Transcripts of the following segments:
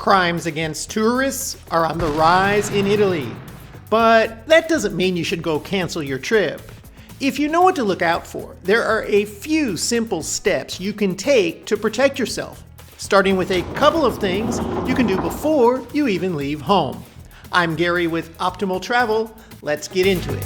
Crimes against tourists are on the rise in Italy. But that doesn't mean you should go cancel your trip. If you know what to look out for, there are a few simple steps you can take to protect yourself, starting with a couple of things you can do before you even leave home. I'm Gary with Optimal Travel. Let's get into it.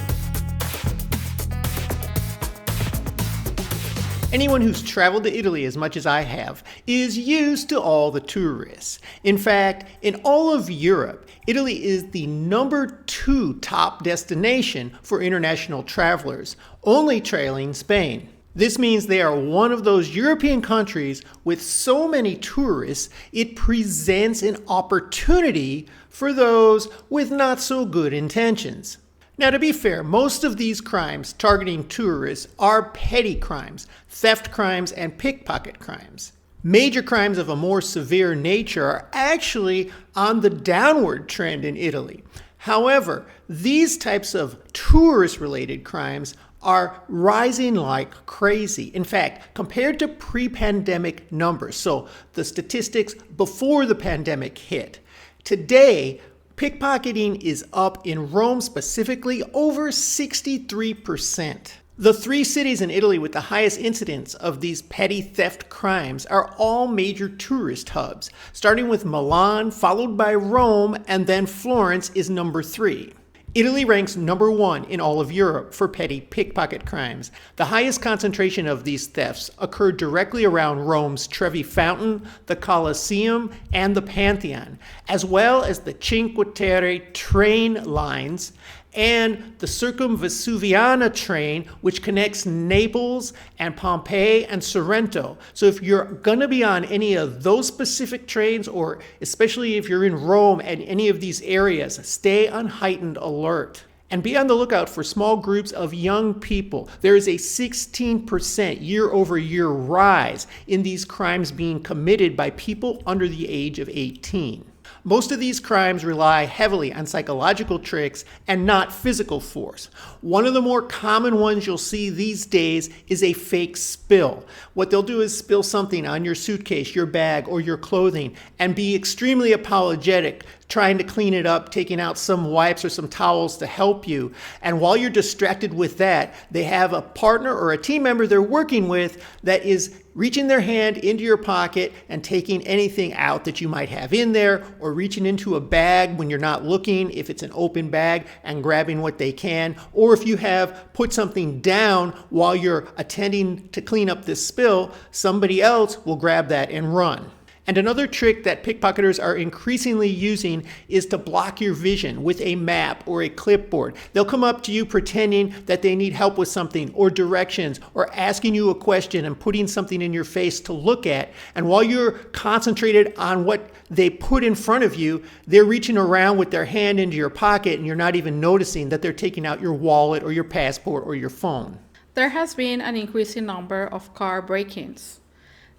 Anyone who's traveled to Italy as much as I have is used to all the tourists. In fact, in all of Europe, Italy is the number 2 top destination for international travelers, only trailing Spain. This means they are one of those European countries with so many tourists, it presents an opportunity for those with not so good intentions. Now, to be fair, most of these crimes targeting tourists are petty crimes, theft crimes, and pickpocket crimes. Major crimes of a more severe nature are actually on the downward trend in Italy. However, these types of tourist-related crimes are rising like crazy. In fact, compared to pre-pandemic numbers, so the statistics before the pandemic hit, today, pickpocketing is up in Rome specifically over 63%. The 3 cities in Italy with the highest incidence of these petty theft crimes are all major tourist hubs, starting with Milan, followed by Rome, and then Florence is number 3. Italy ranks number 1 in all of Europe for petty pickpocket crimes. The highest concentration of these thefts occurred directly around Rome's Trevi Fountain, the Colosseum, and the Pantheon, as well as the Cinque Terre train lines and the Circumvesuviana train, which connects Naples and Pompeii and Sorrento. So if you're going to be on any of those specific trains, or especially if you're in Rome and any of these areas, stay on heightened alert. And be on the lookout for small groups of young people. There is a 16% year-over-year rise in these crimes being committed by people under the age of 18. Most of these crimes rely heavily on psychological tricks and not physical force. One of the more common ones you'll see these days is a fake spill. What they'll do is spill something on your suitcase, your bag, or your clothing and be extremely apologetic, trying to clean it up, taking out some wipes or some towels to help you. And while you're distracted with that, they have a partner or a team member they're working with that is reaching their hand into your pocket and taking anything out that you might have in there, or reaching into a bag when you're not looking, if it's an open bag, and grabbing what they can. Or if you have put something down while you're attending to clean up this spill, somebody else will grab that and run. And another trick that pickpocketers are increasingly using is to block your vision with a map or a clipboard. They'll come up to you pretending that they need help with something or directions, or asking you a question and putting something in your face to look at. And while you're concentrated on what they put in front of you, they're reaching around with their hand into your pocket and you're not even noticing that they're taking out your wallet or your passport or your phone. There has been an increasing number of car break-ins.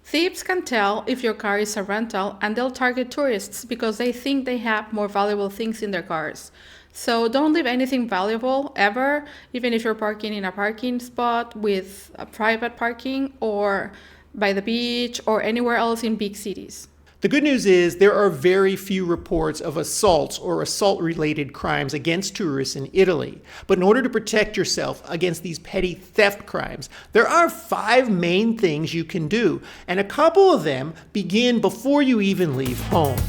Thieves can tell if your car is a rental, and they'll target tourists because they think they have more valuable things in their cars. So don't leave anything valuable ever, even if you're parking in a parking spot with a private parking or by the beach or anywhere else in big cities. The good news is there are very few reports of assaults or assault-related crimes against tourists in Italy. But in order to protect yourself against these petty theft crimes, there are 5 main things you can do, and a couple of them begin before you even leave home.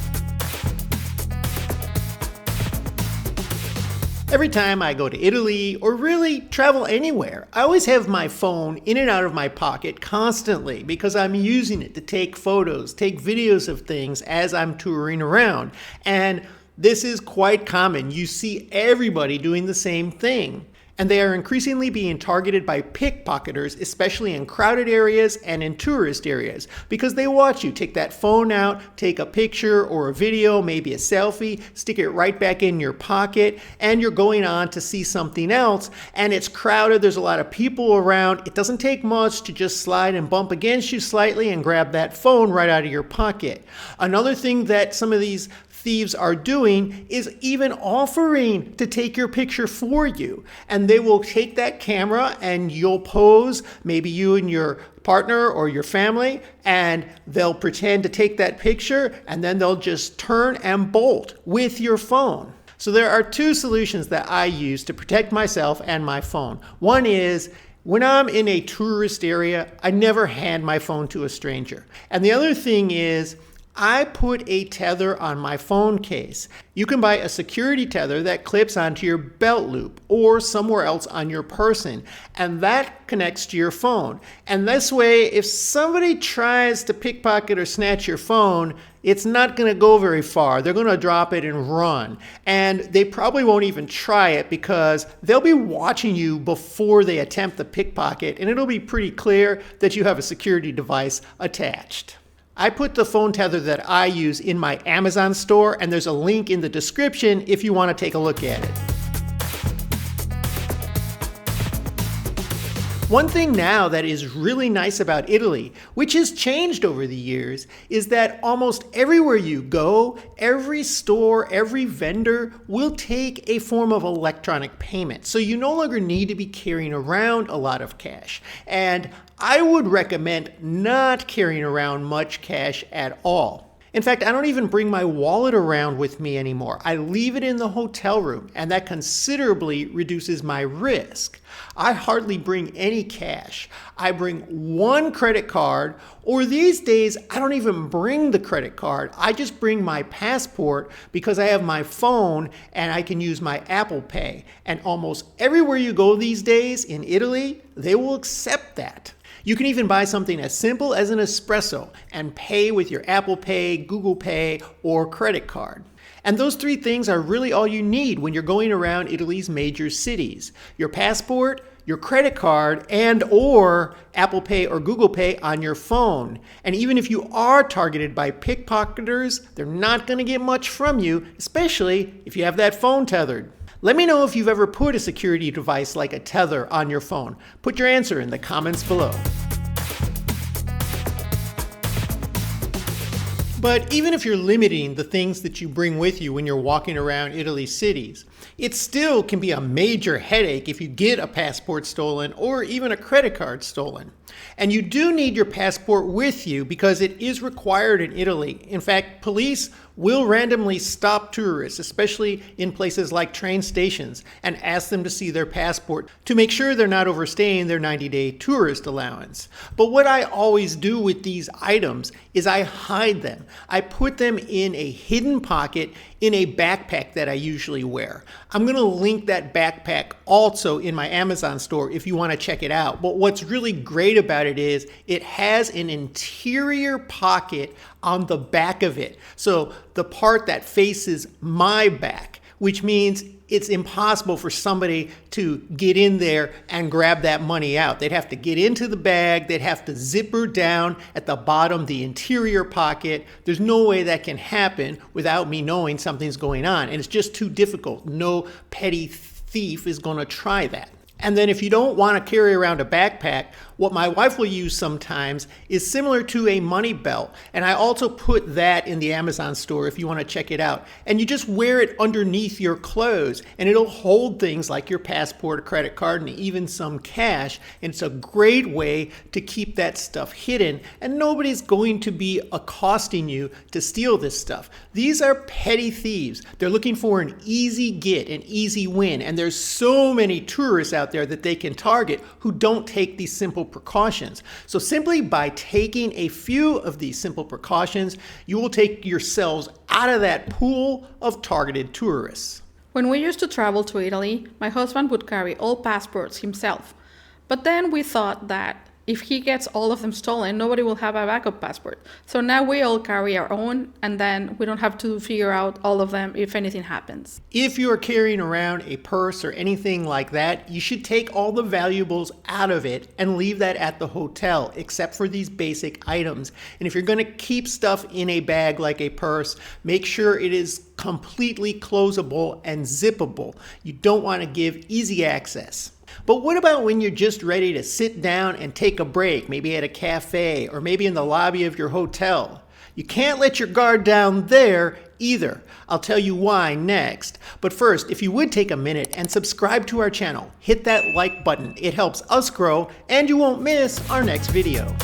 Every time I go to Italy, or really travel anywhere, I always have my phone in and out of my pocket constantly because I'm using it to take photos, take videos of things as I'm touring around. And this is quite common. You see everybody doing the same thing. And they are increasingly being targeted by pickpocketers, especially in crowded areas and in tourist areas, because they watch you take that phone out, take a picture or a video, maybe a selfie, stick it right back in your pocket, and you're going on to see something else, and it's crowded, there's a lot of people around. It doesn't take much to just slide and bump against you slightly and grab that phone right out of your pocket. Another thing that some of these thieves are doing is even offering to take your picture for you. And and they will take that camera and you'll pose, maybe you and your partner or your family, and they'll pretend to take that picture, and then they'll just turn and bolt with your phone. So there are two solutions that I use to protect myself and my phone. One is, when I'm in a tourist area, I never hand my phone to a stranger. And the other thing is, I put a tether on my phone case. You can buy a security tether that clips onto your belt loop or somewhere else on your person, and that connects to your phone. And this way, if somebody tries to pickpocket or snatch your phone, it's not going to go very far. They're going to drop it and run. And they probably won't even try it because they'll be watching you before they attempt the pickpocket, and it'll be pretty clear that you have a security device attached. I put the phone tether that I use in my Amazon store, and there's a link in the description if you want to take a look at it. One thing now that is really nice about Italy, which has changed over the years, is that almost everywhere you go, every store, every vendor will take a form of electronic payment. So you no longer need to be carrying around a lot of cash. And I would recommend not carrying around much cash at all. In fact, I don't even bring my wallet around with me anymore. I leave it in the hotel room, and that considerably reduces my risk. I hardly bring any cash. I bring one credit card, or these days, I don't even bring the credit card. I just bring my passport because I have my phone and I can use my Apple Pay. And almost everywhere you go these days in Italy, they will accept that. You can even buy something as simple as an espresso and pay with your Apple Pay, Google Pay, or credit card. And those three things are really all you need when you're going around Italy's major cities: your passport, your credit card, and or Apple Pay or Google Pay on your phone. And even if you are targeted by pickpocketers, they're not going to get much from you, especially if you have that phone tethered. Let me know if you've ever put a security device like a tether on your phone. Put your answer in the comments below. But even if you're limiting the things that you bring with you when you're walking around Italy's cities, it still can be a major headache if you get a passport stolen or even a credit card stolen. And you do need your passport with you because it is required in Italy. In fact, police will randomly stop tourists, especially in places like train stations, and ask them to see their passport to make sure they're not overstaying their 90-day tourist allowance. But what I always do with these items is I hide them. I put them in a hidden pocket in a backpack that I usually wear. I'm going to link that backpack also in my Amazon store if you want to check it out. But what's really great about it is it has an interior pocket on the back of it. So the part that faces my back, which means it's impossible for somebody to get in there and grab that money out. They'd have to get into the bag, they'd have to zipper down at the bottom, the interior pocket. There's no way that can happen without me knowing something's going on, and it's just too difficult. No petty thief is going to try that. And then if you don't want to carry around a backpack, what my wife will use sometimes is similar to a money belt. And I also put that in the Amazon store if you want to check it out. And you just wear it underneath your clothes, and it'll hold things like your passport, a credit card, and even some cash. And it's a great way to keep that stuff hidden, and nobody's going to be accosting you to steal this stuff. These are petty thieves. They're looking for an easy get, an easy win. And there's so many tourists out there that they can target who don't take these simple precautions. So simply by taking a few of these simple precautions, you will take yourselves out of that pool of targeted tourists. When we used to travel to Italy, my husband would carry all passports himself. But then we thought that if he gets all of them stolen, nobody will have a backup passport. So now we all carry our own, and then we don't have to figure out all of them if anything happens. If you are carrying around a purse or anything like that, you should take all the valuables out of it and leave that at the hotel, except for these basic items. And if you're going to keep stuff in a bag like a purse, make sure it is completely closable and zippable. You don't want to give easy access. But what about when you're just ready to sit down and take a break, maybe at a cafe or maybe in the lobby of your hotel? You can't let your guard down there either. I'll tell you why next. But first, if you would take a minute and subscribe to our channel, hit that like button. It helps us grow and you won't miss our next video.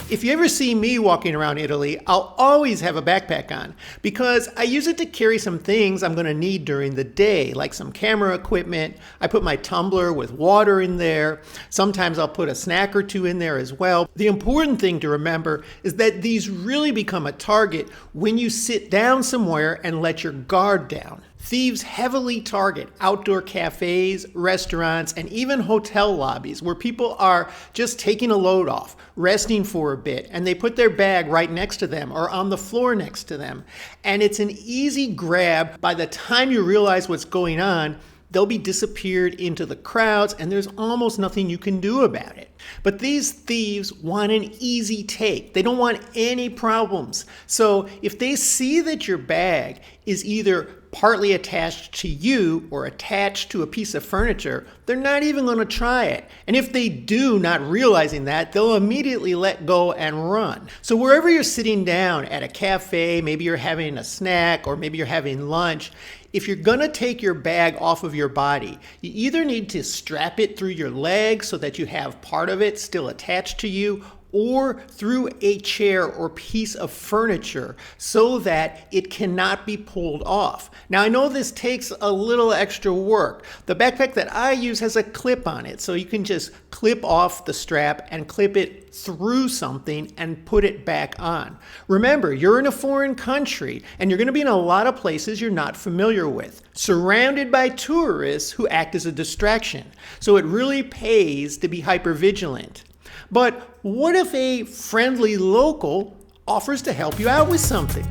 If you ever see me walking around Italy, I'll always have a backpack on because I use it to carry some things I'm going to need during the day, like some camera equipment. I put my tumbler with water in there. Sometimes I'll put a snack or two in there as well. The important thing to remember is that these really become a target when you sit down somewhere and let your guard down. Thieves heavily target outdoor cafes, restaurants, and even hotel lobbies where people are just taking a load off, resting for a bit, and they put their bag right next to them or on the floor next to them. And it's an easy grab. By the time you realize what's going on, they'll be disappeared into the crowds and there's almost nothing you can do about it. But these thieves want an easy take. They don't want any problems. So if they see that your bag is either partly attached to you or attached to a piece of furniture, they're not even going to try it. And if they do, not realizing that, they'll immediately let go and run. So wherever you're sitting down at a cafe, maybe you're having a snack or maybe you're having lunch, if you're going to take your bag off of your body, you either need to strap it through your legs so that you have part of it still attached to you, or through a chair or piece of furniture so that it cannot be pulled off. Now I know this takes a little extra work. The backpack that I use has a clip on it, so you can just clip off the strap and clip it through something and put it back on. Remember, you're in a foreign country and you're going to be in a lot of places you're not familiar with, surrounded by tourists who act as a distraction. So it really pays to be hypervigilant. But what if a friendly local offers to help you out with something?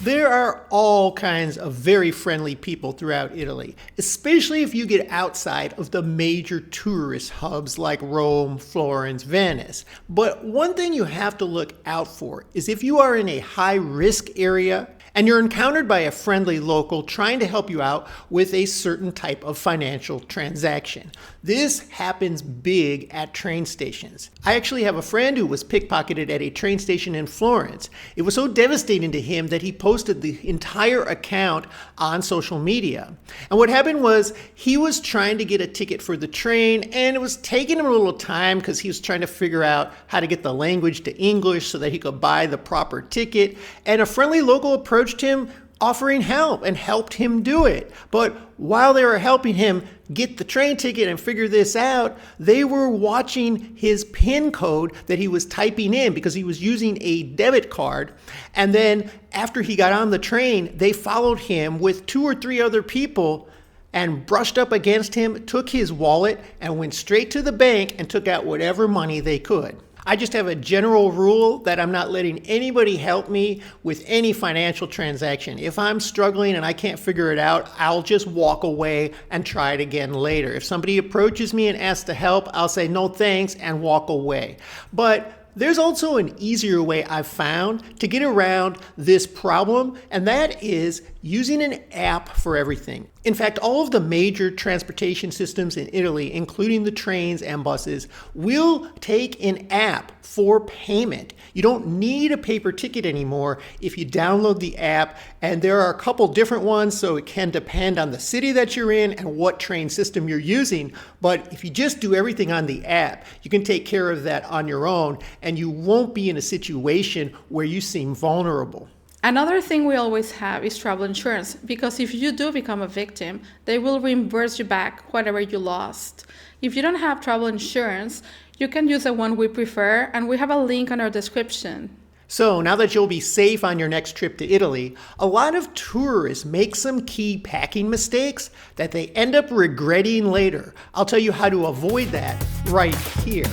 There are all kinds of very friendly people throughout Italy, especially if you get outside of the major tourist hubs like Rome, Florence, Venice. But one thing you have to look out for is if you are in a high-risk area and you're encountered by a friendly local trying to help you out with a certain type of financial transaction. This happens big at train stations. I actually have a friend who was pickpocketed at a train station in Florence. It was so devastating to him that he posted the entire account on social media. And what happened was he was trying to get a ticket for the train and it was taking him a little time because he was trying to figure out how to get the language to English so that he could buy the proper ticket. And a friendly local approached him offering help and helped him do it. But while they were helping him get the train ticket and figure this out, they were watching his PIN code that he was typing in because he was using a debit card. And then after he got on the train, they followed him with 2 or 3 other people and brushed up against him, took his wallet and went straight to the bank and took out whatever money they could. I just have a general rule that I'm not letting anybody help me with any financial transaction. If I'm struggling and I can't figure it out, I'll just walk away and try it again later. If somebody approaches me and asks to help, I'll say no thanks and walk away. But there's also an easier way I've found to get around this problem, and that is using an app for everything. In fact, all of the major transportation systems in Italy, including the trains and buses, will take an app for payment. You don't need a paper ticket anymore if you download the app, and there are a couple different ones, so it can depend on the city that you're in and what train system you're using. But if you just do everything on the app, you can take care of that on your own, and you won't be in a situation where you seem vulnerable. Another thing we always have is travel insurance, because if you do become a victim, they will reimburse you back whatever you lost. If you don't have travel insurance, you can use the one we prefer, and we have a link on our description. So now that you'll be safe on your next trip to Italy, a lot of tourists make some key packing mistakes that they end up regretting later. I'll tell you how to avoid that right here.